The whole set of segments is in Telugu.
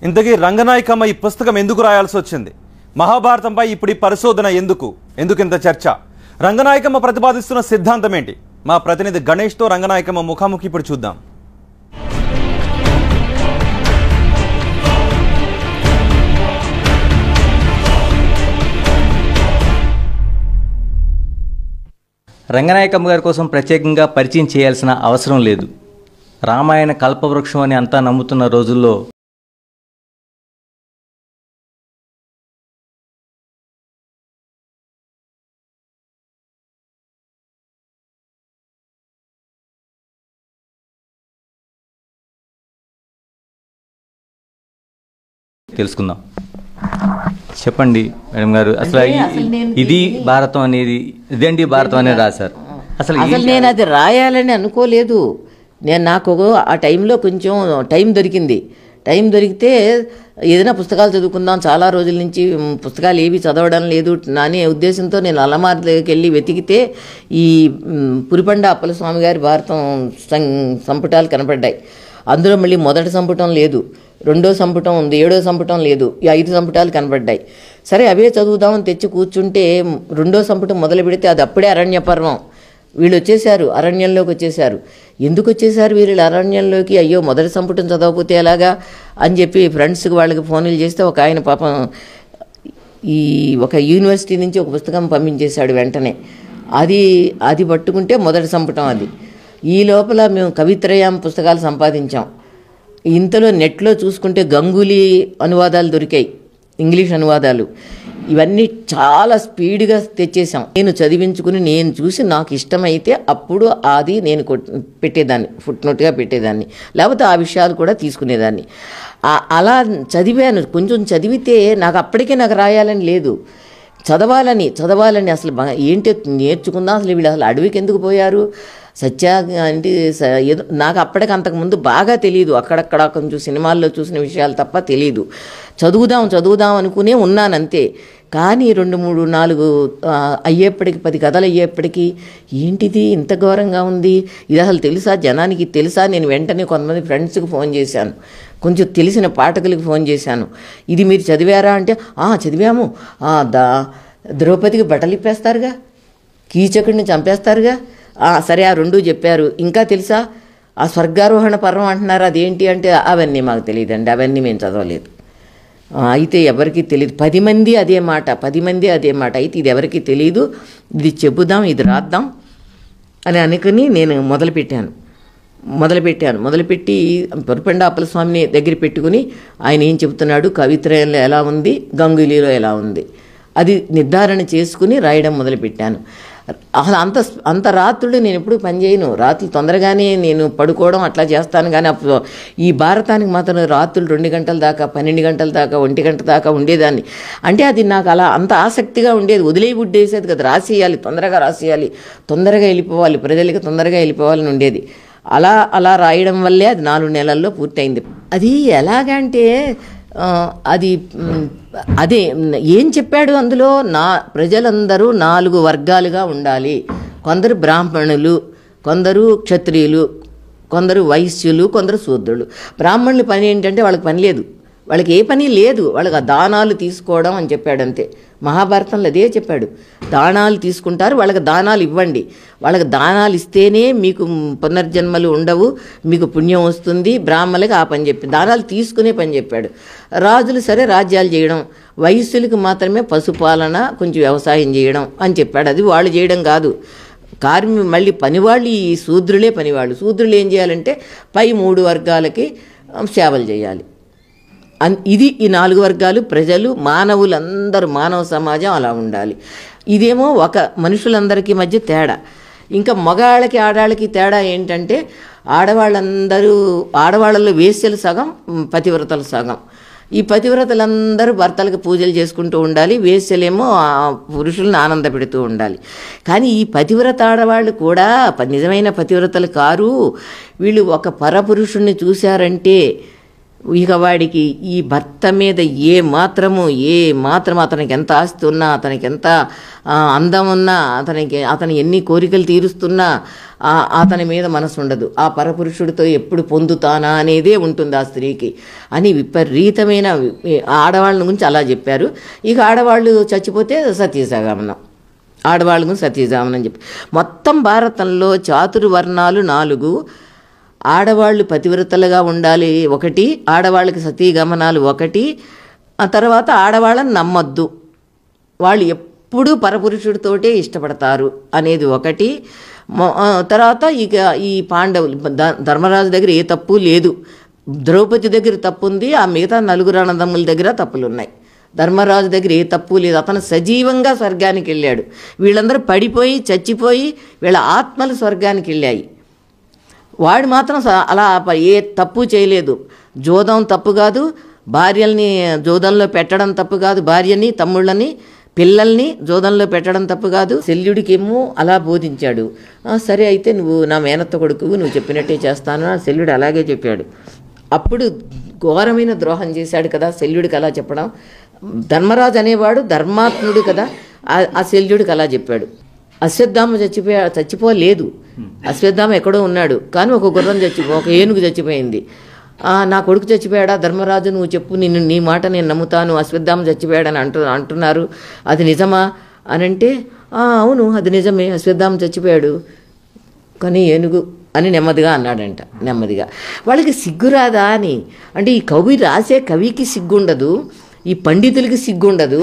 ఇంతకీ రంగనాయకమ్మ ఈ పుస్తకం ఎందుకు రాయాల్సి వచ్చింది? మహాభారతంపై ఇప్పుడు ఈ పరిశోధన ఎందుకింత చర్చ? రంగనాయకమ్మ ప్రతిపాదిస్తున్న సిద్ధాంతం ఏంటి? మా ప్రతినిధి గణేష్తో రంగనాయకమ్మ ముఖాముఖి ఇప్పుడు చూద్దాం. రంగనాయకమ్మ గారి కోసం ప్రత్యేకంగా పరిచయం చేయాల్సిన అవసరం లేదు. రామాయణ కల్పవృక్షం అని అంతా నమ్ముతున్న రోజుల్లో తెలుసుకుందాం. చెప్పండి మేడం గారు, అసలు ఇది భారతం అనేది ఇదేంటి భారతం అనేది రాశారు. అసలు నేను అది రాయాలని అనుకోలేదు. నాకు ఆ టైంలో కొంచెం టైం దొరికితే ఏదైనా పుస్తకాలు చదువుకుందాం, చాలా రోజుల నుంచి పుస్తకాలు ఏవి చదవడం లేదు అనే ఉద్దేశంతో నేను అలమారి దగ్గరికి వెళ్ళి వెతికితే ఈ పురిపండ అప్పలస్వామి గారి భారతం సంపుటాలు కనపడ్డాయి. అందులో మళ్ళీ మొదటి సంపుటం లేదు, రెండో సంపుటం ఉంది, 7వ సంపుటం లేదు, ఈ 5 సంపుటాలు కనబడ్డాయి. సరే అవే చదువుదామని తెచ్చి కూర్చుంటే రెండో సంపుటం మొదలు పెడితే అది అప్పుడే అరణ్య పర్వం. వీళ్ళు వచ్చేసారు, అరణ్యంలోకి వచ్చేసారు. ఎందుకు వచ్చేసారు వీళ్ళు అరణ్యంలోకి? అయ్యో మొదటి సంపుటం చదవకపోతే ఎలాగా అని చెప్పి ఫ్రెండ్స్కి వాళ్ళకి ఫోన్లు చేస్తే ఒక ఆయన పాపం ఒక యూనివర్సిటీ నుంచి ఒక పుస్తకం పంపించేశాడు వెంటనే. అది పట్టుకుంటే మొదటి సంపుటం అది. ఈ లోపల మేము కవిత్రయం పుస్తకాలు సంపాదించాం. ఇంతలో నెట్లో చూసుకుంటే గంగూలీ అనువాదాలు దొరికాయి, ఇంగ్లీష్ అనువాదాలు. ఇవన్నీ చాలా స్పీడ్గా తెచ్చేసాం. నేను చదివించుకుని నేను చూసి నాకు ఇష్టమైతే అప్పుడు అది నేను పెట్టేదాన్ని, ఫుట్ నోట్గా పెట్టేదాన్ని, లేకపోతే ఆ విషయాలు కూడా తీసుకునేదాన్ని. అలా చదివాను. కొంచెం చదివితే నాకు రాయాలని లేదు, చదవాలని అసలు ఏంటి నేర్చుకుందాం. అసలు అడవికి ఎందుకు పోయారు? సత్య అంటే ఏదో నాకు అంతకుముందు బాగా తెలియదు. అక్కడక్కడ కొంచెం సినిమాల్లో చూసిన విషయాలు తప్ప తెలియదు. చదువుదాం అనుకునే ఉన్నానంతే. కానీ 2, 3, 4 అయ్యేప్పటికి 10 కథలు అయ్యేప్పటికీ ఏంటిది ఇంత ఘోరంగా ఉంది, ఇది అసలు తెలుసా, జనానికి తెలుసా? నేను వెంటనే కొంతమంది ఫ్రెండ్స్కి ఫోన్ చేశాను, కొంచెం తెలిసిన పాఠకులకి ఫోన్ చేశాను. ఇది మీరు చదివారా అంటే చదివాము. ద్రౌపదికి బట్టలు ఇప్పేస్తారుగా, కీచకుడిని చంపేస్తారుగా. సరే ఆ 2 చెప్పారు. ఇంకా తెలుసా ఆ స్వర్గారోహణ పర్వం అంటున్నారు, అదేంటి అంటే అవన్నీ మాకు తెలియదండి, అవన్నీ మేము చదవలేదు. అయితే ఎవరికి తెలియదు. 10 మంది అదే మాట అయితే ఇది ఎవరికి తెలియదు, ఇది చెబుదాం, ఇది రాద్దాం అని అనుకుని నేను మొదలుపెట్టి పురిపండ అప్పలస్వామిని దగ్గర పెట్టుకుని ఆయన ఏం చెబుతున్నాడు, కవిత్రయంలో ఎలా ఉంది, గంగూలీలో ఎలా ఉంది, అది నిర్ధారణ చేసుకుని రాయడం మొదలుపెట్టాను. అసలు అంత రాత్రులు నేను ఎప్పుడు పని చేయను. రాత్రులు తొందరగానే నేను పడుకోవడం అట్లా చేస్తాను. కానీ అప్పుడు ఈ భారతానికి మాత్రం రాత్రులు 2 గంటల దాకా, 12 గంటల దాకా, 1 గంట దాకా ఉండేదాన్ని. అంటే అది నాకు అలా అంత ఆసక్తిగా ఉండేది. వదిలేయబుడ్డేసేది కదా, తొందరగా రాసేయాలి, తొందరగా వెళ్ళిపోవాలి, ప్రజలకి తొందరగా వెళ్ళిపోవాలని ఉండేది. అలా రాయడం వల్లే అది 4 నెలల్లో పూర్తయింది. అది ఎలాగంటే అదే ఏం చెప్పాడు అందులో, ప్రజలందరూ 4 వర్గాలుగా ఉండాలి. కొందరు బ్రాహ్మణులు, కొందరు క్షత్రియులు, కొందరు వైశ్యులు, కొందరు శూద్రులు. బ్రాహ్మణుల పని ఏంటంటే వాళ్ళకి పని లేదు, వాళ్ళకి ఏ పని లేదు, వాళ్ళకి దానాలు తీసుకోవడం అని చెప్పాడు అంతే. మహాభారతంలో అదే చెప్పాడు, దానాలు తీసుకుంటారు, వాళ్ళకి దానాలు ఇవ్వండి, వాళ్ళకి దానాలు ఇస్తేనే మీకు పునర్జన్మలు ఉండవు, మీకు పుణ్యం వస్తుంది. బ్రాహ్మణులకి ఆ పని చెప్పి దానాలు తీసుకునే పని చెప్పాడు. రాజులు సరే రాజ్యాలు చేయడం, వైశ్యులకు మాత్రమే పశుపాలన, కొంచెం వ్యవసాయం చేయడం అని చెప్పాడు. అది వాళ్ళు చేయడం కాదు, మళ్ళీ పనివాళ్ళు ఈ శూద్రులే పనివాళ్ళు. శూద్రులు ఏం చేయాలంటే పై 3 వర్గాలకి సేవలు చేయాలి. ఇది ఈ 4 వర్గాలు ప్రజలు, మానవులందరూ, మానవ సమాజం అలా ఉండాలి. ఇదేమో ఒక మనుషులందరికీ మధ్య తేడా. ఇంకా మగాళ్ళకి ఆడాళ్ళకి తేడా ఏంటంటే ఆడవాళ్ళలో వేశ్యలు సగం, పతివ్రతలు సగం. ఈ పతివ్రతలందరూ భర్తలకు పూజలు చేసుకుంటూ ఉండాలి, వేశ్యలేమో పురుషులను ఆనంద పెడుతూ ఉండాలి. కానీ ఈ పతివ్రత ఆడవాళ్ళు కూడా నిజమైన పతివ్రతలు కారు. వీళ్ళు ఒక పరపురుషుణ్ణి చూశారంటే ఇక వాడికి ఈ భర్త మీద ఏ మాత్రం అతనికి ఎంత ఆస్తి ఉన్నా, అతనికి ఎంత అందం ఉన్నా, అతని ఎన్ని కోరికలు తీరుస్తున్నా అతని మీద మనసు ఉండదు. ఆ పరపురుషుడితో ఎప్పుడు పొందుతానా అనేదే ఉంటుంది ఆ స్త్రీకి అని విపరీతమైన ఆడవాళ్ళ గురించి అలా చెప్పారు. ఇక ఆడవాళ్ళు చచ్చిపోతే సతీసహగమనం, ఆడవాళ్ళ గురించి సతీసహగమనం చెప్పి మొత్తం భారతంలో చాతుర్వర్ణాలు 4. ఆడవాళ్ళు పతివ్రతలుగా ఉండాలి 1, ఆడవాళ్ళకి సతీగమనాలు 1, ఆ తర్వాత ఆడవాళ్ళని నమ్మొద్దు, వాళ్ళు ఎప్పుడూ పరపురుషుడితోటే ఇష్టపడతారు అనేది 1. తర్వాత ఇక ఈ పాండవులు ధర్మరాజు దగ్గర ఏ తప్పు లేదు, ద్రౌపది దగ్గర తప్పు ఉంది, ఆ మిగతా 4 అన్నదమ్ముల దగ్గర తప్పులు ఉన్నాయి. ధర్మరాజు దగ్గర ఏ తప్పు లేదు, అతను సజీవంగా స్వర్గానికి వెళ్ళాడు. వీళ్ళందరూ పడిపోయి చచ్చిపోయి వీళ్ళ ఆత్మలు స్వర్గానికి వెళ్ళాయి. వాడు మాత్రం అలా ఏ తప్పు చేయలేదు. జోదం తప్పు కాదు, భార్యల్ని జోదంలో పెట్టడం తప్పు కాదు, భార్యని తమ్ముళ్ళని పిల్లల్ని జోదంలో పెట్టడం తప్పు కాదు. శల్యుడికేమో అలా బోధించాడు. సరే అయితే నువ్వు నా మేనత్త కొడుకు, నువ్వు చెప్పినట్టే చేస్తాను. శల్యుడు అలాగే చెప్పాడు. అప్పుడు ఘోరమైన ద్రోహం చేశాడు కదా శల్యుడికి అలా చెప్పడం. ధర్మరాజు అనేవాడు ధర్మాత్ముడు కదా, ఆ శల్యుడికి అలా చెప్పాడు. అశ్వత్థామ చచ్చిపోలేదు, అశ్వత్థామ ఎక్కడో ఉన్నాడు, కానీ ఒక గుర్రం ఒక ఏనుగు చచ్చిపోయింది. నా కొడుకు చచ్చిపోయాడా ధర్మరాజు, నువ్వు చెప్పు, నీ మాట నేను నమ్ముతాను, అశ్వత్థామ చచ్చిపోయాడని అంటున్నారు, అది నిజమా అని అంటే అవును అది నిజమే, అశ్వత్థామ చచ్చిపోయాడు, కానీ ఏనుగు అని నెమ్మదిగా అన్నాడంట. నెమ్మదిగా వాళ్ళకి సిగ్గురాదా అని, అంటే ఈ కవి రాసే కవికి సిగ్గుండదు, ఈ పండితులకి సిగ్గుండదు.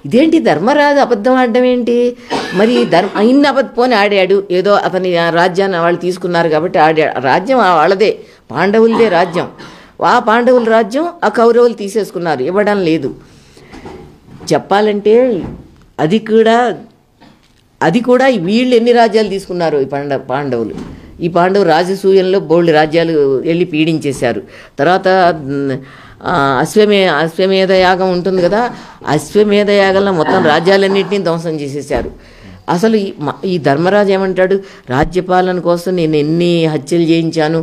ఇదేంటి ధర్మరాజు అబద్ధం ఆడడం ఏంటి? మరి ఇన్ని అబద్ధపోని ఆడాడు, ఏదో అతని రాజ్యాన్ని వాళ్ళు తీసుకున్నారు కాబట్టి ఆడాడు. రాజ్యం వాళ్ళదే, పాండవులదే రాజ్యం. ఆ పాండవుల రాజ్యం ఆ కౌరవులు తీసేసుకున్నారు, ఇవ్వడం లేదు. చెప్పాలంటే అది కూడా వీళ్ళు ఎన్ని రాజ్యాలు తీసుకున్నారు ఈ పాండవులు. ఈ పాండవు రాజసూయంలో బోల్డ్ రాజ్యాలు వెళ్ళి పీడించేశారు. తర్వాత అశ్వమేధ యాగం ఉంటుంది కదా, అశ్వమేధ యాగంలో మొత్తం రాజ్యాలన్నింటినీ ధ్వంసం చేసేసారు. అసలు ఈ ధర్మరాజు ఏమంటాడు, రాజ్యపాలన కోసం నేను ఎన్ని హత్యలు చేయించాను,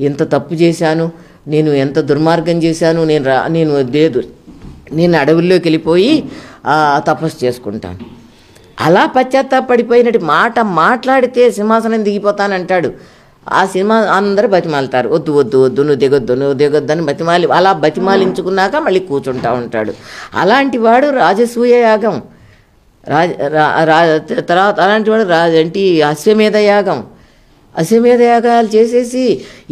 ఎంత తప్పు చేశాను, నేను ఎంత దుర్మార్గం చేశాను, నేను అడవుల్లోకి వెళ్ళిపోయి తపస్సు చేసుకుంటాను. అలా పశ్చాత్తాపడిపోయినట్టు మాట్లాడితే సింహాసనం దిగిపోతానంటాడు. ఆ సినిమా అందరూ బతిమాలుతారు, వద్దు వద్దు వద్దు నువ్వు దిగొద్దు అని అలా బతిమాలించుకున్నాక మళ్ళీ కూర్చుంటా ఉంటాడు. అలాంటి వాడు రాజసూయ యాగం, తర్వాత అలాంటి వాడు అశ్వమేధ యాగాలు చేసేసి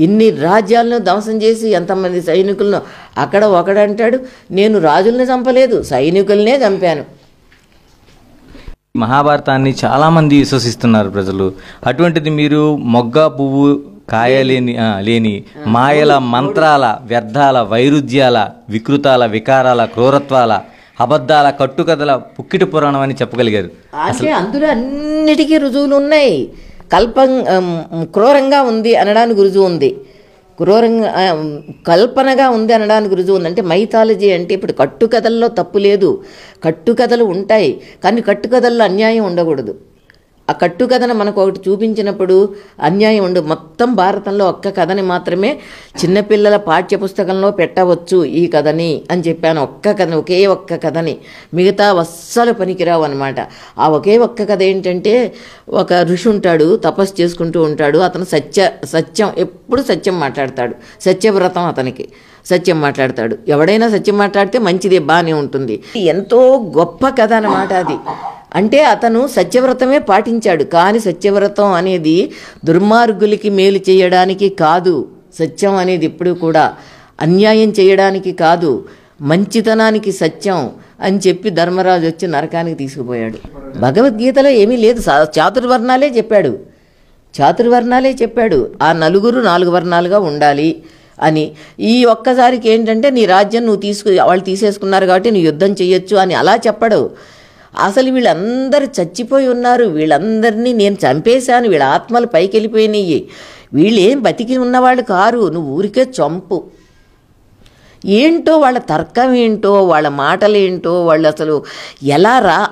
ఇన్ని రాజ్యాలను ధ్వంసం చేసి ఎంతమంది సైనికులను. అక్కడ ఒకడంటాడు, నేను రాజుల్ని చంపలేదు, సైనికులనే చంపాను. మహాభారతాన్ని చాలామంది విశ్వసిస్తున్నారు ప్రజలు. అటువంటిది మీరు మొగ్గ పువ్వు లేని మాయల, మంత్రాల, వ్యర్థాల, వైరుధ్యాల, వికృతాల, వికారాల, క్రూరత్వాల, అబద్ధాల, కట్టుకథల పుక్కిటి పురాణం అని చెప్పగలిగారు. అంటే అందులో అన్నిటికీ రుజువులు ఉన్నాయి. క్రూరంగా ఉంది అనడానికి రుజువు ఉంది, కల్పనగా ఉంది అనడానికి రుజువు ఉంది. అంటే మైథాలజీ అంటే ఇప్పుడు కట్టుకథల్లో తప్పు లేదు, కట్టుకథలు ఉంటాయి, కానీ కట్టుకథల్లో అన్యాయం ఉండకూడదు. ఆ కట్టుకథను మనకు ఒకటి చూపించినప్పుడు అన్యాయం ఉండదు. మొత్తం భారతంలో ఒక్క కథని మాత్రమే చిన్నపిల్లల పాఠ్యపుస్తకంలో పెట్టవచ్చు ఈ కథని అని చెప్పాను. ఒకే ఒక్క కథని, మిగతా అస్సలు పనికిరావు అనమాట. ఆ ఒకే ఒక్క కథ ఏంటంటే, ఒక ఋషి ఉంటాడు, తపస్సు చేసుకుంటూ ఉంటాడు, అతను సత్యం ఎప్పుడు సత్యం మాట్లాడతాడు, సత్యవ్రతం అతనికి, సత్యం మాట్లాడతాడు. ఎవడైనా సత్యం మాట్లాడితే మంచిదే, బాగానే ఉంటుంది. ఎంతో గొప్ప కథ అన్నమాట అది. అంటే అతను సత్యవ్రతమే పాటించాడు, కానీ సత్యవ్రతం అనేది దుర్మార్గులకి మేలు చేయడానికి కాదు. సత్యం అనేది ఎప్పుడు కూడా అన్యాయం చేయడానికి కాదు, మంచితనానికి సత్యం అని చెప్పి ధర్మరాజు వచ్చి నరకానికి తీసుకుపోయాడు. భగవద్గీతలో ఏమీ లేదు, చాతుర్వర్ణాలే చెప్పాడు. ఆ నలుగురు 4 వర్ణాలుగా ఉండాలి అని. ఈ ఒక్కసారికి ఏంటంటే, నీ రాజ్యం వాళ్ళు తీసేసుకున్నారు కాబట్టి నువ్వు యుద్ధం చేయొచ్చు అని అలా చెప్పడు. అసలు వీళ్ళందరూ చచ్చిపోయి ఉన్నారు, వీళ్ళందరినీ నేను చంపేశాను, వీళ్ళ ఆత్మలు పైకి వెళ్ళిపోయినాయి, వీళ్ళేం బతికి ఉన్నవాళ్ళు కారు, నువ్వు ఊరికే చంపు. ఏంటో వాళ్ళ తర్కం ఏంటో, వాళ్ళ మాటలేంటో, వాళ్ళు అసలు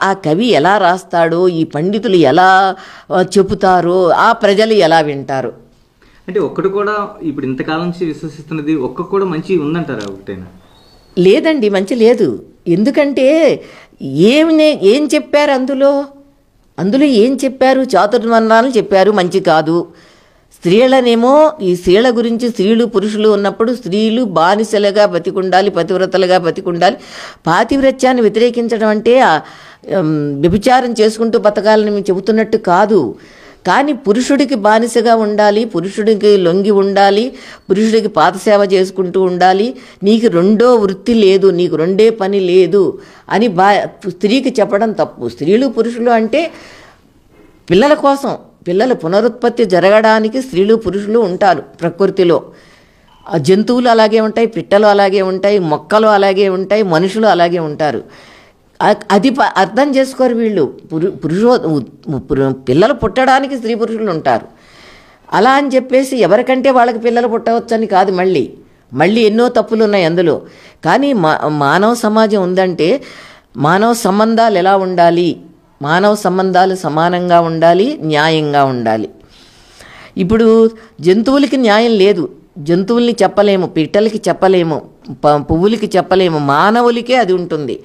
ఆ కవి ఎలా రాస్తాడో, ఈ పండితులు ఎలా చెబుతారో, ఆ ప్రజలు ఎలా వింటారో. అంటే ఒక్కటి కూడా ఇప్పుడు ఇంతకాలం నుంచి విశ్వసిస్తున్నది ఒక్క కూడా మంచి ఉందంటారా ఒకటైనా? లేదండి, మంచి లేదు. ఎందుకంటే ఏం చెప్పారు అందులో ఏం చెప్పారు? చాతుర్వర్ణాలు చెప్పారు, మంచి కాదు. స్త్రీలనేమో ఈ స్త్రీల గురించి, స్త్రీలు పురుషులు ఉన్నప్పుడు స్త్రీలు బానిసలుగా బతికుండాలి, పతివ్రతలుగా బతికుండాలి. పాతివ్రత్యాన్ని వ్యతిరేకించడం అంటే వ్యభిచారం చేసుకుంటూ బతకాలని చెబుతున్నట్టు కాదు. కానీ పురుషుడికి బానిసగా ఉండాలి, పురుషుడికి లొంగి ఉండాలి, పురుషుడికి పాదసేవ చేసుకుంటూ ఉండాలి, నీకు రెండో వృత్తి లేదు, నీకు రెండే పని లేదు అని స్త్రీకి చెప్పడం తప్పు. స్త్రీలు పురుషులు అంటే పిల్లల కోసం, పిల్లల పునరుత్పత్తి జరగడానికి స్త్రీలు పురుషులు ఉంటారు ప్రకృతిలో. జంతువులు అలాగే ఉంటాయి, పిట్టలు అలాగే ఉంటాయి, మొక్కలు అలాగే ఉంటాయి, మనుషులు అలాగే ఉంటారు. అది అర్థం చేసుకోరు వీళ్ళు. పిల్లలు పుట్టడానికి స్త్రీ పురుషులు ఉంటారు. అలా అని చెప్పేసి ఎవరికంటే వాళ్ళకి పిల్లలు పుట్టవచ్చని కాదు. మళ్ళీ ఎన్నో తప్పులు ఉన్నాయి అందులో. కానీ మానవ సమాజం ఉందంటే మానవ సంబంధాలు ఎలా ఉండాలి? మానవ సంబంధాలు సమానంగా ఉండాలి, న్యాయంగా ఉండాలి. ఇప్పుడు జంతువులకి న్యాయం లేదు, జంతువుల్ని చెప్పలేము, పిట్టలకి చెప్పలేము, పువ్వులకి చెప్పలేము, మానవులకే అది ఉంటుంది.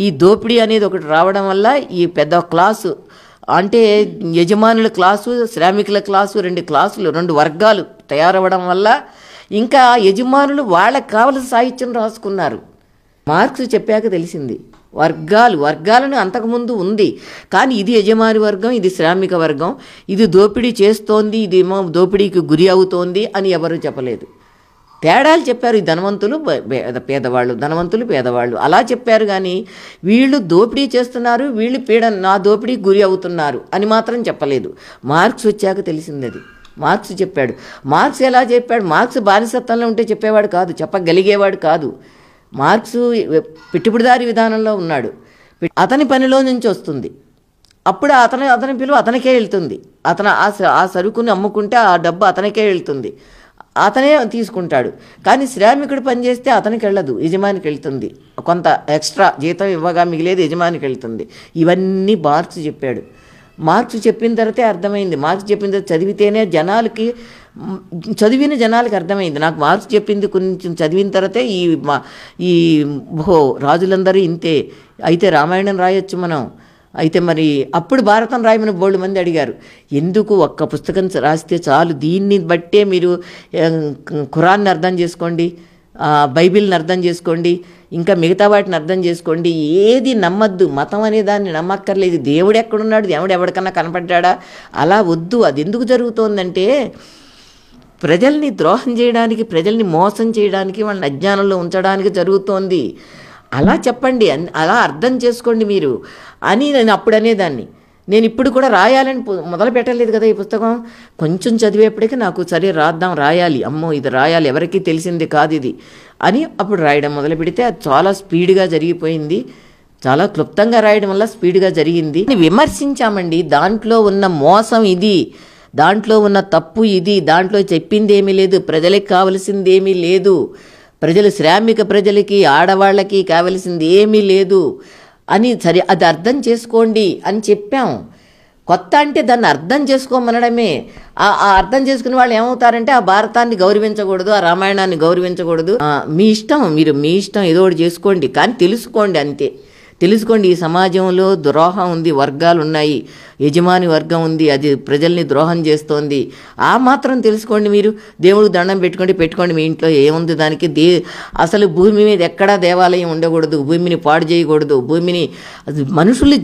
ఈ దోపిడీ అనేది ఒకటి రావడం వల్ల ఈ పెద్ద క్లాసు అంటే యజమానుల క్లాసు, శ్రామికుల క్లాసు, 2 క్లాసులు, 2 వర్గాలు తయారవ్వడం వల్ల ఇంకా యజమానులు వాళ్ళకి కావలసిన సాహిత్యం రాసుకున్నారు. మార్క్స్ చెప్పాక తెలిసింది వర్గాలను అంతకుముందు ఉంది. కానీ ఇది యజమాని వర్గం, ఇది శ్రామిక వర్గం, ఇది దోపిడీ చేస్తోంది, ఇదేమో దోపిడీకి గురి అవుతోంది అని ఎవరు చెప్పలేదు. తేడాలు చెప్పారు. ఈ ధనవంతులు పేదవాళ్ళు, ధనవంతులు పేదవాళ్ళు అలా చెప్పారు. కానీ వీళ్ళు దోపిడీ చేస్తున్నారు, వీళ్ళు నా దోపిడీకి గురి అవుతున్నారు అని మాత్రం చెప్పలేదు. మార్క్స్ వచ్చాక తెలిసింది అది. మార్క్స్ చెప్పాడు. మార్క్స్ ఎలా చెప్పాడు? మార్క్స్ బానిసత్వంలో ఉంటే చెప్పేవాడు కాదు, చెప్పగలిగేవాడు కాదు. మార్క్స్ పెట్టుబడిదారీ విధానంలో ఉన్నాడు. అతని పనిలో నుంచి వస్తుంది. అప్పుడు అతని పిలువ అతనికే వెళ్తుంది. అతను ఆ సరుకుని అమ్ముకుంటే ఆ డబ్బు అతనికే వెళ్తుంది, అతనే తీసుకుంటాడు. కానీ శ్రామికుడు పనిచేస్తే అతనికి వెళ్ళదు, యజమానికి వెళ్తుంది. కొంత ఎక్స్ట్రా జీతం ఇవ్వగా మిగిలేదు యజమానికి వెళ్తుంది. ఇవన్నీ మార్క్స్ చెప్పాడు. మార్క్స్ చెప్పిన తర్వాతే అర్థమైంది. మార్క్స్ చెప్పిన తర్వాత చదివితేనే చదివిన జనాలకి అర్థమైంది. నాకు మార్క్స్ చెప్పింది కొంచెం చదివిన తర్వాతే ఈ రాజులందరూ ఇంతే, అయితే రామాయణం రాయొచ్చు మనం, అయితే మరి అప్పుడు భారతం రాయమని బోల్డ్ మంది అడిగారు. ఎందుకు? ఒక్క పుస్తకం రాస్తే చాలు, దీన్ని బట్టే మీరు ఖురాన్ని అర్థం చేసుకోండి, బైబిల్ని అర్థం చేసుకోండి, ఇంకా మిగతా వాటిని అర్థం చేసుకోండి. ఏది నమ్మద్దు, మతం అనే దాన్ని నమ్మక్కర్లేదు. దేవుడు ఎక్కడున్నాడు? దేవుడు ఎవరికన్నా కనపడ్డా? అలా వద్దు. అది ఎందుకు జరుగుతోందంటే ప్రజల్ని ద్రోహం చేయడానికి, ప్రజల్ని మోసం చేయడానికి, వాళ్ళని అజ్ఞానంలో ఉంచడానికి జరుగుతోంది. అలా చెప్పండి, అలా అర్థం చేసుకోండి మీరు అని నేను అప్పుడు అనేదాన్ని. నేను ఇప్పుడు కూడా రాయాలని మొదలు పెట్టలేదు కదా ఈ పుస్తకం. కొంచెం చదివేప్పటికీ నాకు సరే రాయాలి, అమ్మో ఇది రాయాలి, ఎవరికీ తెలిసింది కాదు ఇది అని అప్పుడు రాయడం మొదలు పెడితే అది చాలా స్పీడ్గా జరిగిపోయింది. చాలా క్లుప్తంగా రాయడం వల్ల స్పీడ్గా జరిగింది. విమర్శించామండి. దాంట్లో ఉన్న మోసం ఇది, దాంట్లో ఉన్న తప్పు ఇది, దాంట్లో చెప్పింది ఏమీ లేదు, ప్రజలకు కావలసింది ఏమీ లేదు, శ్రామిక ప్రజలకి ఆడవాళ్ళకి కావలసింది ఏమీ లేదు అని సరే అది అర్థం చేసుకోండి అని చెప్పాం. కొత్త అంటే దాన్ని అర్థం చేసుకోమనడమే. ఆ అర్థం చేసుకునే వాళ్ళు ఏమవుతారంటే ఆ భారతాన్ని గౌరవించకూడదు, ఆ రామాయణాన్ని గౌరవించకూడదు. మీ ఇష్టం, మీరు మీ ఇష్టం ఏదో ఒకటి చేసుకోండి, కానీ తెలుసుకోండి అంతే. తెలుసుకోండి, ఈ సమాజంలో ద్రోహం ఉంది, వర్గాలు ఉన్నాయి, యజమాని వర్గం ఉంది, అది ప్రజల్ని ద్రోహం చేస్తోంది. ఆ మాత్రం తెలుసుకోండి. మీరు దేవుడికి దండం పెట్టుకోండి, మీ ఇంట్లో ఏముంది దానికి. అసలు భూమి మీద ఎక్కడా దేవాలయం ఉండకూడదు, భూమిని పాడు చేయకూడదు, భూమిని మనుషులు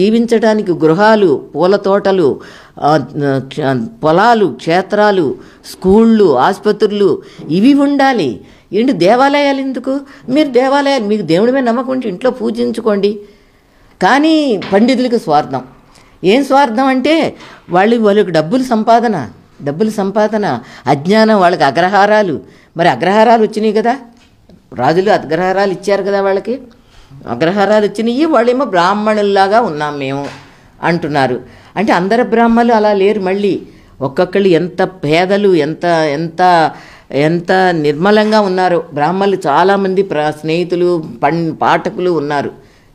జీవించడానికి గృహాలు, పూల తోటలు, పొలాలు, క్షేత్రాలు, స్కూళ్ళు, ఆసుపత్రులు ఇవి ఉండాలి. ఏంటి దేవాలయాలు ఎందుకు? మీరు దేవాలయాలు, మీకు దేవుడి మీద నమ్మకం ఉంటే ఇంట్లో పూజించుకోండి. కానీ పండితులకు స్వార్థం. ఏం స్వార్థం అంటే వాళ్ళకి డబ్బులు సంపాదన, అజ్ఞానం, వాళ్ళకి అగ్రహారాలు. మరి అగ్రహారాలు వచ్చినాయి కదా, రాజులు అగ్రహారాలు ఇచ్చారు కదా వాళ్ళకి, అగ్రహారాలు వచ్చినాయి. వాళ్ళేమో బ్రాహ్మణుల్లాగా ఉన్నాం మేము అంటున్నారు. అంటే అందరు బ్రాహ్మణులు అలా లేరు. మళ్ళీ ఒక్కొక్కళ్ళు ఎంత పేదలు, ఎంత నిర్మలంగా ఉన్నారు బ్రాహ్మణులు. చాలామంది స్నేహితులు, పాఠకులు ఉన్నారు.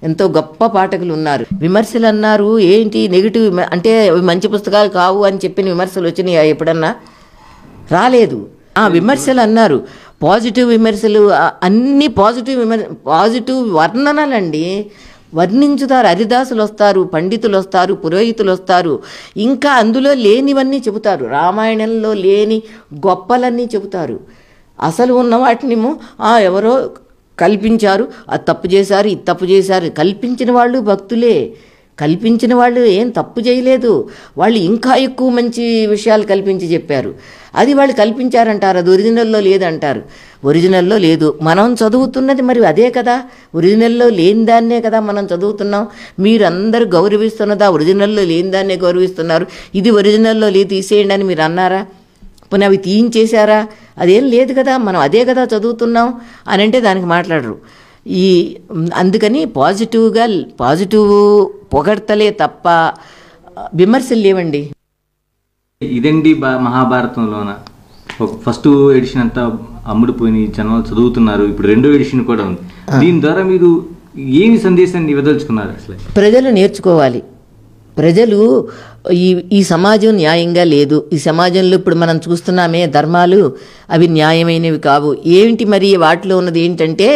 ఎంతో గొప్ప పాఠకులు ఉన్నారు. విమర్శలు అన్నారు, ఏంటి నెగిటివ్ అంటే మంచి పుస్తకాలు కావు అని చెప్పిన విమర్శలు వచ్చినాయా ఎప్పుడన్నా? రాలేదు. విమర్శలు అన్నారు, పాజిటివ్ విమర్శలు, అన్ని పాజిటివ్ వర్ణనలండి. వర్ణించుతారు, హరిదాసులు వస్తారు, పండితులు వస్తారు, పురోహితులు వస్తారు, ఇంకా అందులో లేనివన్నీ చెబుతారు, రామాయణంలో లేని గొప్పలన్నీ చెబుతారు. అసలు ఉన్న వాటినేమో ఎవరో కల్పించారు, అది తప్పు చేశారు, ఇది తప్పు చేశారు. కల్పించిన వాళ్ళు భక్తులే, కల్పించిన వాళ్ళు ఏం తప్పు చేయలేదు, వాళ్ళు ఇంకా ఎక్కువ మంచి విషయాలు కల్పించి చెప్పారు. అది వాళ్ళు కల్పించారంటారు, అది ఒరిజినల్లో లేదంటారు. ఒరిజినల్లో లేదు, మనం చదువుతున్నది మరి అదే కదా, ఒరిజినల్లో లేని దాన్నే కదా మనం చదువుతున్నాం. మీరందరూ గౌరవిస్తున్నదా ఒరిజినల్లో లేని దాన్నే గౌరవిస్తున్నారు. ఇది ఒరిజినల్లో లేదు తీసేయండి అని మీరు అన్నారా? పోనీ అవి తీయించేశారా? అదేం లేదు కదా, మనం అదే కదా చదువుతున్నాం అని అంటే దానికి మాట్లాడరు. అందుకని పాజిటివ్ పొగడ్తలే తప్ప విమర్శలు లేవండి. ఇదండి మహాభారతంలోన ఫస్ట్ ఎడిషన్ అంతా అమ్ముడుపోయి జనాలు చదువుతున్నారు, ఇప్పుడు రెండో ఎడిషన్ కూడా ఉంది. దీని ద్వారా మీరు ఏమి సందేశాన్ని ఇవ్వదలుచుకున్నారు? అసలు ప్రజలు నేర్చుకోవాలి. ప్రజలు ఈ సమాజం న్యాయంగా లేదు, ఈ సమాజంలో ఇప్పుడు మనం చూస్తున్నామే ధర్మాలు అవి న్యాయమైనవి కావు. ఏంటి మరి వాటిలో ఉన్నది ఏంటంటే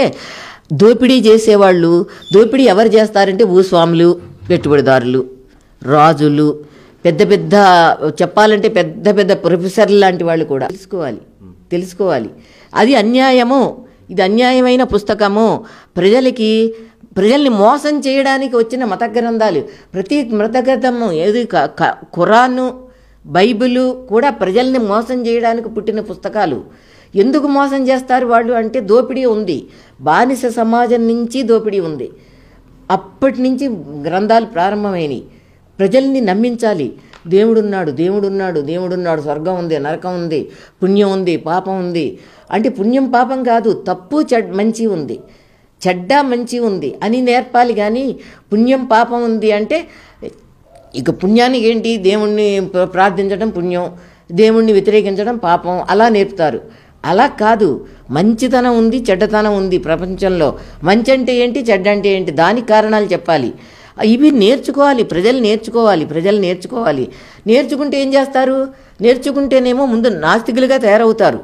దోపిడీ చేసేవాళ్ళు. దోపిడీ ఎవరు చేస్తారంటే భూస్వాములు, పెట్టుబడిదారులు, రాజులు, పెద్ద పెద్ద చెప్పాలంటే పెద్ద పెద్ద ప్రొఫెసర్లు లాంటి వాళ్ళు కూడా తెలుసుకోవాలి. అది అన్యాయము, ఇది అన్యాయమైన పుస్తకము. ప్రజల్ని మోసం చేయడానికి వచ్చిన మత గ్రంథాలు. ప్రతి మత గ్రంథము ఏది ఖురాను, బైబిలు కూడా ప్రజల్ని మోసం చేయడానికి పుట్టిన పుస్తకాలు. ఎందుకు మోసం చేస్తారు వాళ్ళు అంటే దోపిడీ ఉంది, బానిస సమాజం నుంచి దోపిడీ ఉంది. అప్పటి నుంచి గ్రంథాలు ప్రారంభమైనవి. ప్రజల్ని నమ్మించాలి, దేవుడున్నాడు, స్వర్గం ఉంది, నరకం ఉంది, పుణ్యం ఉంది, పాపం ఉంది. అంటే పుణ్యం పాపం కాదు, తప్పు మంచి ఉంది, చెడ్డ మంచి ఉంది అని నేర్పాలి. కానీ పుణ్యం పాపం ఉంది అంటే ఇక పుణ్యానికి ఏంటి, దేవుణ్ణి ప్రార్థించడం పుణ్యం, దేవుణ్ణి వ్యతిరేకించడం పాపం, అలా నేర్పుతారు. అలా కాదు, మంచితనం ఉంది, చెడ్డతనం ఉంది ప్రపంచంలో. మంచి అంటే ఏంటి, చెడ్డ అంటే ఏంటి, దానికి కారణాలు చెప్పాలి. ఇవి నేర్చుకోవాలి, ప్రజలు నేర్చుకోవాలి. నేర్చుకుంటే ఏం చేస్తారు? నేర్చుకుంటేనేమో ముందు నాస్తికులుగా తయారవుతారు,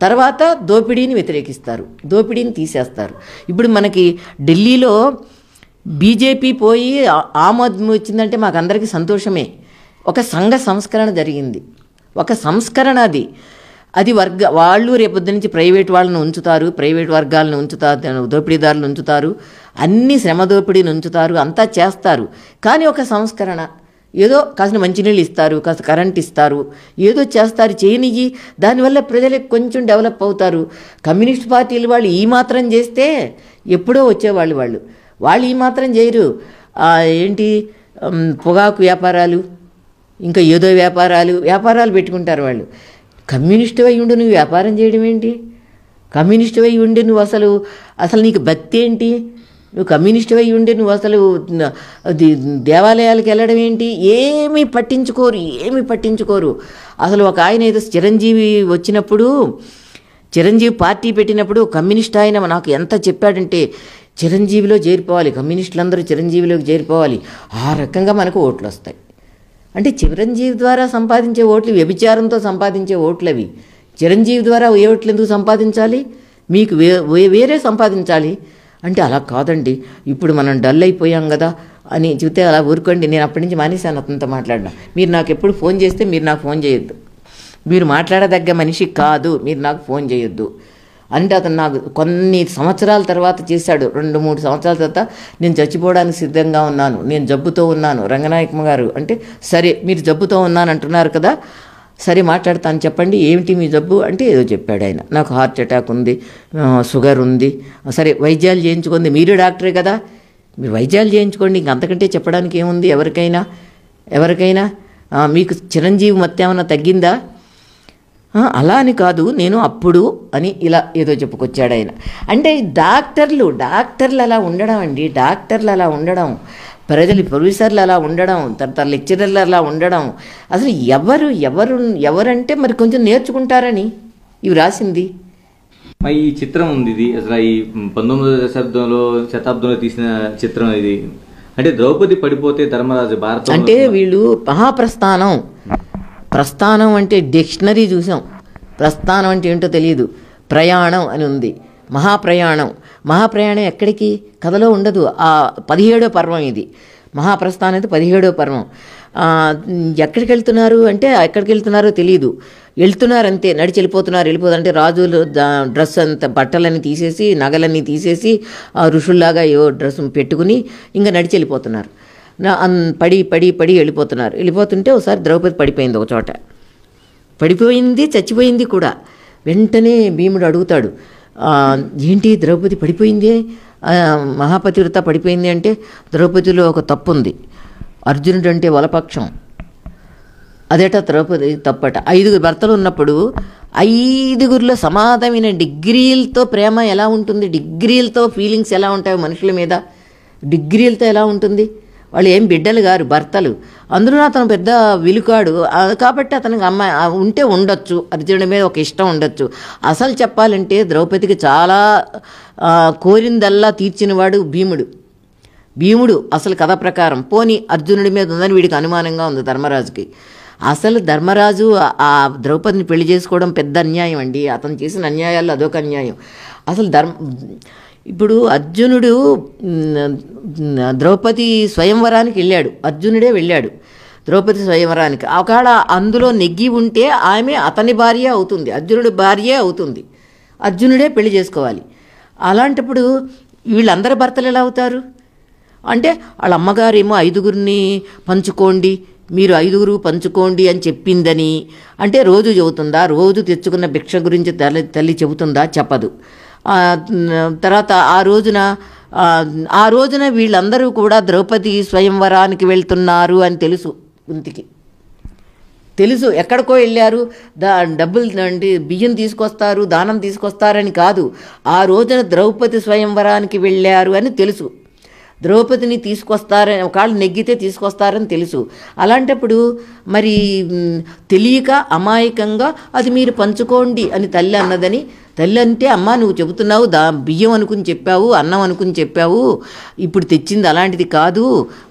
తర్వాత దోపిడీని వ్యతిరేకిస్తారు, దోపిడీని తీసేస్తారు. ఇప్పుడు మనకి ఢిల్లీలో బీజేపీ పోయి ఆమ్ ఆద్మీ వచ్చిందంటే మాకు అందరికీ సంతోషమే. ఒక సంఘ సంస్కరణ జరిగింది, ఒక సంస్కరణ. అది వాళ్ళు రేపొద్దు నుంచి ప్రైవేట్ వాళ్ళని ఉంచుతారు, ప్రైవేట్ వర్గాలను ఉంచుతారు, దోపిడీదారులు ఉంచుతారు, అన్ని శ్రమ దోపిడీని ఉంచుతారు, అంతా చేస్తారు. కానీ ఒక సంస్కరణ, ఏదో కాసిన మంచినీళ్ళు ఇస్తారు, కాస్త కరెంట్ ఇస్తారు, ఏదో చేస్తారు, చేయనియ్యి. దానివల్ల ప్రజలకు కొంచెం డెవలప్ అవుతారు. కమ్యూనిస్ట్ పార్టీలు వాళ్ళు ఈ మాత్రం చేస్తే ఎప్పుడో వచ్చేవాళ్ళు. వాళ్ళు ఈ మాత్రం చేయరు. ఏంటి పొగాకు వ్యాపారాలు, ఇంకా ఏదో వ్యాపారాలు పెట్టుకుంటారు వాళ్ళు. కమ్యూనిస్ట్ అయి ఉండి నువ్వు వ్యాపారం చేయడం ఏంటి? కమ్యూనిస్ట్ అయి ఉండి నువ్వు అసలు నీకు భక్తి ఏంటి? నువ్వు కమ్యూనిస్ట్ అయి ఉండి నువ్వు అసలు దేవాలయాలకు వెళ్ళడం ఏంటి? ఏమీ పట్టించుకోరు. అసలు ఒక ఆయన ఏదో చిరంజీవి వచ్చినప్పుడు, చిరంజీవి పార్టీ పెట్టినప్పుడు కమ్యూనిస్ట్ ఆయన నాకు ఎంత చెప్పాడంటే, చిరంజీవిలో చేరిపోవాలి, కమ్యూనిస్టులందరూ చిరంజీవిలోకి చేరిపోవాలి, ఆ రకంగా మనకు ఓట్లు వస్తాయి. అంటే చిరంజీవి ద్వారా సంపాదించే ఓట్లు వ్యభిచారంతో సంపాదించే ఓట్లు అవి. చిరంజీవి ద్వారా ఏ ఓట్లు ఎందుకు సంపాదించాలి? మీకు వేరే సంపాదించాలి అంటే అలా కాదండి, ఇప్పుడు మనం డల్ అయిపోయాం కదా అని చెబితే అలా ఊరుకోండి. నేను అప్పటి నుంచి మానేశాను అతనితో మాట్లాడినా. మీరు నాకు ఎప్పుడు ఫోన్ చేస్తే మీరు నాకు ఫోన్ చేయొద్దు, మీరు మాట్లాడదగ్గ మనిషి కాదు, మీరు నాకు ఫోన్ చేయొద్దు అంటే అతను నాకు కొన్ని సంవత్సరాల తర్వాత చేశాడు. 2-3 సంవత్సరాల తర్వాత నేను చచ్చిపోవడానికి సిద్ధంగా ఉన్నాను, నేను జబ్బుతో ఉన్నాను రంగనాయకమ్మ గారు అంటే, సరే మీరు జబ్బుతో ఉన్నాను అంటున్నారు కదా, సరే మాట్లాడతాను, చెప్పండి ఏమిటి మీ జబ్బు అంటే ఏదో చెప్పాడు ఆయన. నాకు హార్ట్ అటాక్ ఉంది, షుగర్ ఉంది. సరే వైద్యాలు చేయించుకుంది, మీరు డాక్టరే కదా, మీరు వైద్యాలు చేయించుకోండి, ఇంకంతకంటే చెప్పడానికి ఏముంది ఎవరికైనా. మీకు చిరంజీవి మత్తేమన్నా తగ్గిందా? అలా అని కాదు, నేను అప్పుడు అని ఇలా ఏదో చెప్పుకొచ్చాడు ఆయన. అంటే డాక్టర్లు అలా ఉండడం అండి, డాక్టర్లు అలా ఉండడం, ప్రొఫెసర్లు అలా ఉండడం, తర్వాత లెక్చరర్లు అలా ఉండడం. అసలు ఎవరంటే మరి కొంచెం నేర్చుకుంటారని ఇవి రాసింది. మరి ఈ చిత్రం ఉంది, ఇది అసలు ఈ 19వ శతాబ్దంలో తీసిన చిత్రం ఇది. అంటే ద్రౌపది పడిపోతే ధర్మరాజు భారతం అంటే వీళ్ళు ప్రస్థానం అంటే డిక్షనరీ చూసాం. ప్రస్థానం అంటే ఏంటో తెలియదు. ప్రయాణం అని ఉంది. మహాప్రయాణం ఎక్కడికి కథలో ఉండదు. ఆ 17వ పర్వం ఇది. మహాప్రస్థానం అయితే 17వ పర్వం. ఎక్కడికి వెళ్తున్నారు అంటే ఎక్కడికి వెళ్తున్నారో తెలియదు. వెళ్తున్నారంతే, నడిచి వెళ్ళిపోతారంటే రాజులు డ్రెస్ అంత బట్టలన్నీ తీసేసి నగలన్నీ తీసేసి ఋషుల్లాగా ఏవో డ్రెస్ పెట్టుకుని ఇంకా నడిచి వెళ్ళిపోతున్నారు. పడి వెళ్ళిపోతుంటే ఒకసారి ద్రౌపది పడిపోయింది ఒక చోట. చచ్చిపోయింది కూడా. వెంటనే భీముడు అడుగుతాడు, ఏంటి ద్రౌపది పడిపోయింది, మహాపతివ్రత పడిపోయింది అంటే ద్రౌపదిలో ఒక తప్పు ఉంది. అర్జునుడు అంటే వలపక్షం, అదేట ద్రౌపది తప్పట. 5 భర్తలు ఉన్నప్పుడు 5గురిలో సమానమైన డిగ్రీలతో ప్రేమ ఎలా ఉంటుంది, డిగ్రీలతో ఫీలింగ్స్ ఎలా ఉంటాయి మనుషుల మీద, డిగ్రీలతో ఎలా ఉంటుంది. వాళ్ళు ఏం బిడ్డలు గారు, భర్తలు. అందులో అతను పెద్ద విలుకాడు కాబట్టి అతనికి అమ్మాయి ఉంటే ఉండొచ్చు, అర్జునుడి మీద ఒక ఇష్టం ఉండొచ్చు. అసలు చెప్పాలంటే ద్రౌపదికి చాలా కోరిందల్లా తీర్చినవాడు భీముడు అసలు కథ ప్రకారం. పోనీ అర్జునుడి మీద ఉందని వీడికి అనుమానంగా ఉంది ధర్మరాజుకి. అసలు ధర్మరాజు ఆ ద్రౌపదిని పెళ్లి చేసుకోవడం పెద్ద అన్యాయం అండి. అతను చేసిన అన్యాయాల్లో అదొక అన్యాయం. అసలు ఇప్పుడు అర్జునుడు ద్రౌపది స్వయంవరానికి వెళ్ళాడు, అర్జునుడే వెళ్ళాడు ద్రౌపది స్వయంవరానికి. ఒకవేళ అందులో నెగ్గి ఉంటే ఆమె అతని భార్య అవుతుంది, అర్జునుడి భార్యే అవుతుంది, అర్జునుడే పెళ్లి చేసుకోవాలి. అలాంటప్పుడు వీళ్ళందరి భర్తలు ఎలా అవుతారు అంటే వాళ్ళ అమ్మగారేమో 5గురిని పంచుకోండి, మీరు 5గురు పంచుకోండి అని చెప్పిందని అంటే రోజు చెబుతుందా, రోజు తెచ్చుకున్న భిక్ష గురించి తల్లి చెబుతుందా, చెప్పదు. తర్వాత ఆ రోజున వీళ్ళందరూ కూడా ద్రౌపది స్వయంవరానికి వెళ్తున్నారు అని తెలుసు. కుంతికి తెలుసు, ఎక్కడికో వెళ్ళారు, డబ్బులు అంటే బియ్యం తీసుకొస్తారు, దానం తీసుకొస్తారని కాదు, ఆ రోజున ద్రౌపది స్వయంవరానికి వెళ్ళారు అని తెలుసు. ద్రౌపదిని తీసుకొస్తారని, ఒకవేళ నెగ్గితే తీసుకొస్తారని తెలుసు. అలాంటప్పుడు మరి తెలియక అమాయకంగా అది మీరు పంచుకోండి అని తల్లి అన్నదని, తల్లి అంటే అమ్మ నువ్వు చెబుతున్నావు బియ్యం అనుకుని చెప్పావు, అన్నం అనుకుని చెప్పావు, ఇప్పుడు తెచ్చింది అలాంటిది కాదు,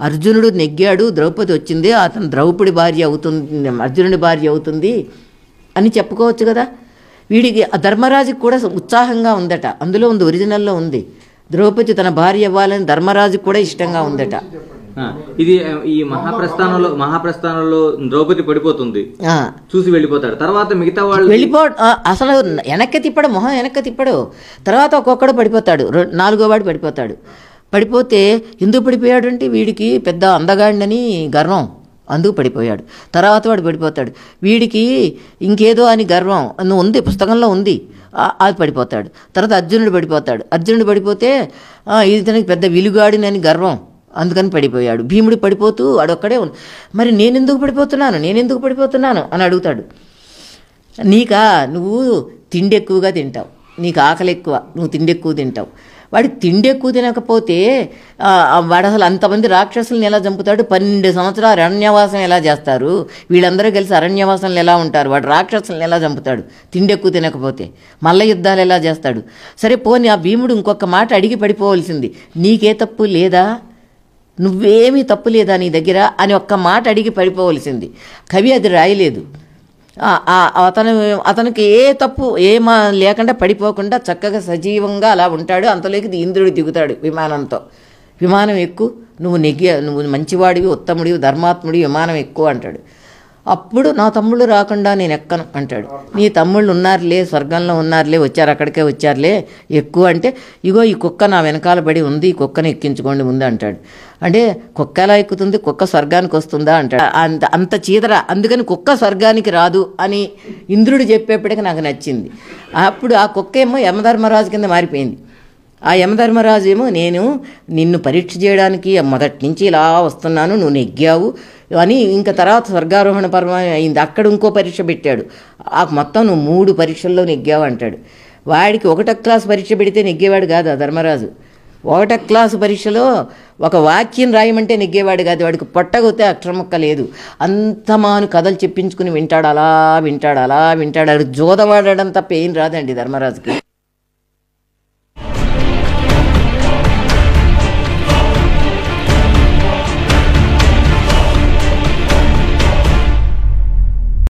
అర్జునుడు నెగ్గాడు, ద్రౌపది వచ్చింది, అతను ద్రౌపది భార్య అవుతుంది, అర్జునుడి భార్య అవుతుంది అని చెప్పుకోవచ్చు కదా. వీడికి ధర్మరాజుకి కూడా ఉత్సాహంగా ఉందట, అందులో ఉంది, ఒరిజినల్లో ఉంది. ద్రౌపది తన భార్య అవ్వాలని ధర్మరాజుకి కూడా ఇష్టంగా ఉందట. ఇది ఈ మహాప్రస్థానంలో ద్రౌపది పడిపోతుంది, చూసి వెళ్ళిపోతాడు. తర్వాత మిగతా వాళ్ళు అసలు వెనక్కి తిప్పడు, మొహం వెనక్కి తిప్పడు. తర్వాత ఒక్కొక్కడు పడిపోతాడు, 4వ వాడు పడిపోతాడు. పడిపోతే ఎందుకు పడిపోయాడు అంటే వీడికి పెద్ద అందగాడినని గర్వం, అందుకు పడిపోయాడు. తర్వాత వాడు పడిపోతాడు, వీడికి ఇంకేదో అని గర్వం ఉంది, పుస్తకంలో ఉంది, అది పడిపోతాడు. తర్వాత అర్జునుడు పడిపోతే ఇతనికి పెద్ద విలుగాడినని గర్వం, అందుకని పడిపోయాడు. భీముడు పడిపోతూ వాడొక్కడే మరి నేనెందుకు పడిపోతున్నాను అని అడుగుతాడు. నువ్వు తిండి ఎక్కువగా తింటావు, నీకు ఆకలి ఎక్కువ, నువ్వు తిండి ఎక్కువ తింటావు. వాడికి తిండి ఎక్కువ తినకపోతే వాడు అసలు అంతమంది రాక్షసులను ఎలా చంపుతాడు, 12 సంవత్సరాలు అరణ్యవాసం ఎలా చేస్తారు, వీళ్ళందరూ కలిసి అరణ్యవాసంలో ఎలా ఉంటారు, వాడు రాక్షసులను ఎలా చంపుతాడు తిండి ఎక్కువ తినకపోతే, మల్ల యుద్ధాలు ఎలా చేస్తాడు. సరే పోనీ ఆ భీముడు ఇంకొక మాట అడిగి పడిపోవలసింది, నీకే తప్పు లేదా, నువ్వేమీ తప్పు లేదా నీ దగ్గర అని ఒక్క మాట అడిగి పడిపోవలసింది. కవి అది రాయలేదు. అతనికి ఏ తప్పు లేకుండా పడిపోకుండా చక్కగా సజీవంగా అలా ఉంటాడు. అంతలోకి ఇంద్రుడు దిగుతాడు విమానంతో, విమానం ఎక్కువ, నువ్వు మంచివాడివి, ఉత్తముడివి, ధర్మాత్ముడివి, విమానం ఎక్కువ అంటాడు. అప్పుడు నా తమ్ముళ్ళు రాకుండా నేను ఎక్కను అంటాడు. నీ తమ్ముళ్ళు ఉన్నారులే, స్వర్గంలో ఉన్నారులే, అక్కడికే వచ్చారులే, ఎక్కువ అంటే ఇగో ఈ కుక్క నా వెనకాల పడి ఉంది, ఈ కుక్కని ఎక్కించుకోండి ముందు అంటాడు. అంటే కుక్క ఎలా ఎక్కుతుంది, కుక్క స్వర్గానికి వస్తుందా అంటాడు. అంత చీదర, అందుకని కుక్క స్వర్గానికి రాదు అని ఇంద్రుడు చెప్పేప్పటికీ నాకు నచ్చింది. అప్పుడు ఆ కుక్క ఏమో యమధర్మరాజు కింద మారిపోయింది. ఆ యమధర్మరాజు ఏమో నేను నిన్ను పరీక్ష చేయడానికి మొదటి నుంచి ఇలా వస్తున్నాను, నువ్వు నెగ్గావు అని, ఇంకా తర్వాత స్వర్గారోహణ పర్వం అయింది, అక్కడ ఇంకో పరీక్ష పెట్టాడు, మొత్తం నువ్వు 3 పరీక్షల్లో నెగ్గావు అంటాడు. వాడికి 1వ క్లాస్ పరీక్ష పెడితే నెగ్గేవాడు కాదు ఆ ధర్మరాజు. 1వ క్లాసు పరీక్షలో ఒక వాక్యం రాయమంటే నెగ్గేవాడు కాదు, వాడికి పొట్టగొతే అక్షరముక్క లేదు. అంతమాను కథలు చెప్పించుకుని వింటాడు, అలా వింటాడు. జోదవాడడం తప్ప ఏం రాదండి ధర్మరాజుకి.